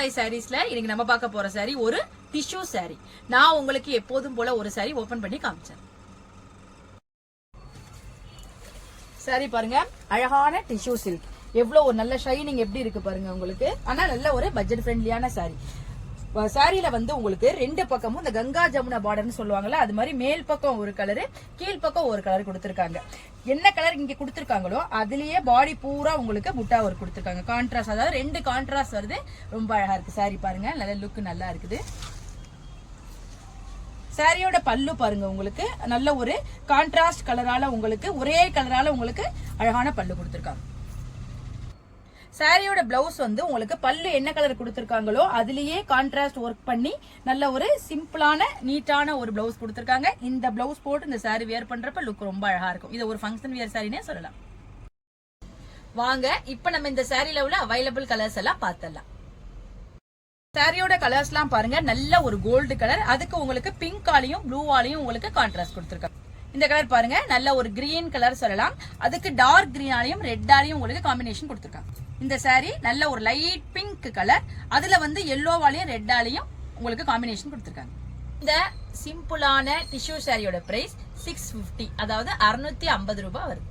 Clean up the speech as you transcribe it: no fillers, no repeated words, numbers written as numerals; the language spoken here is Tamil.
சாய் சாரீஸ்ல இன்னைக்கு நம்ம பார்க்க போற சாரி ஒரு டிஷ்யூ சாரி. நான் உங்களுக்கு எப்போதும் போல ஒரு சாரி ஓபன் பண்ணி காமிச்சேன். சாரி பாருங்க, அழகான டிஷ்யூ சில்க். எவ்வளவு ஒரு நல்ல ஷைனிங் எப்படி இருக்கு பாருங்க உங்களுக்கு. ஆனா நல்ல ஒரு பட்ஜெட் ஃப்ரெண்ட்லியான சாரி. சாரியில வந்து உங்களுக்கு ரெண்டு பக்கமும் இந்த கங்கா ஜமுனா பார்டர்னு சொல்லுவாங்கல்ல, அது மாதிரி மேல் பக்கம் ஒரு கலரு, கீழ் பக்கம் ஒரு கலர் கொடுத்திருக்காங்க. என்ன கலர் இங்க கொடுத்திருக்காங்களோ அதுலயே பாடி பூரா உங்களுக்கு புட்டா ஒர்க் கொடுத்திருக்காங்க. கான்ட்ராஸ்ட், அதாவது ரெண்டு கான்ட்ராஸ்ட் வருது. ரொம்ப அழகா இருக்கு சாரி பாருங்க, நல்ல லுக் நல்லா இருக்குது. சாரியோட பல்லு பாருங்க, உங்களுக்கு நல்ல ஒரு கான்ட்ராஸ்ட் கலரால, உங்களுக்கு ஒரே கலரால உங்களுக்கு அழகான பல்லு கொடுத்திருக்காங்க. சாரியோட பிளவுஸ் வந்து உங்களுக்கு பல்லு என்ன கலர் கொடுத்திருக்காங்களோ அதுலயே கான்ட்ராஸ்ட் ஒர்க் பண்ணி நல்ல ஒரு சிம்பிளான நீட்டான ஒரு பிளவுஸ் கொடுத்திருக்காங்க. இந்த பிளவுஸ் போட்டு இந்த சாரி வேர் பண்றப்ப லுக் ரொம்ப அழகா இருக்கும். இது ஒரு ஃபங்க்ஷன் வியர் சாரினே சொல்லலாம். வாங்க இப்ப நம்ம இந்த சாரியில உள்ள அவைலபிள் கலர்ஸ் எல்லாம் பார்த்தலாம். சாரியோட கலர்ஸ் எல்லாம் பாருங்க, நல்ல ஒரு கோல்டு கலர், அதுக்கு உங்களுக்கு பிங்க் ஆலையும் ப்ளூ ஆலையும் உங்களுக்கு கான்ட்ராஸ்ட் கொடுத்திருக்காங்க. இந்த கலர் பாருங்க, நல்ல ஒரு கிரீன் கலர் சொல்லலாம், அதுக்கு டார்க் கிரீன் ஆலையும் ரெட் ஆலையும் உங்களுக்கு காம்பினேஷன் கொடுத்திருக்காங்க. இந்த சாரி நல்ல ஒரு லைட் பிங்க் கலர், அதுல வந்து எல்லோவாலையும் ரெட் ஆலையும் உங்களுக்கு காம்பினேஷன் கொடுத்திருக்காங்க. இந்த சிம்பிளான டிஷ்யூ சாரியோட பிரைஸ் 650, அதாவது 650 ரூபாய் வருது.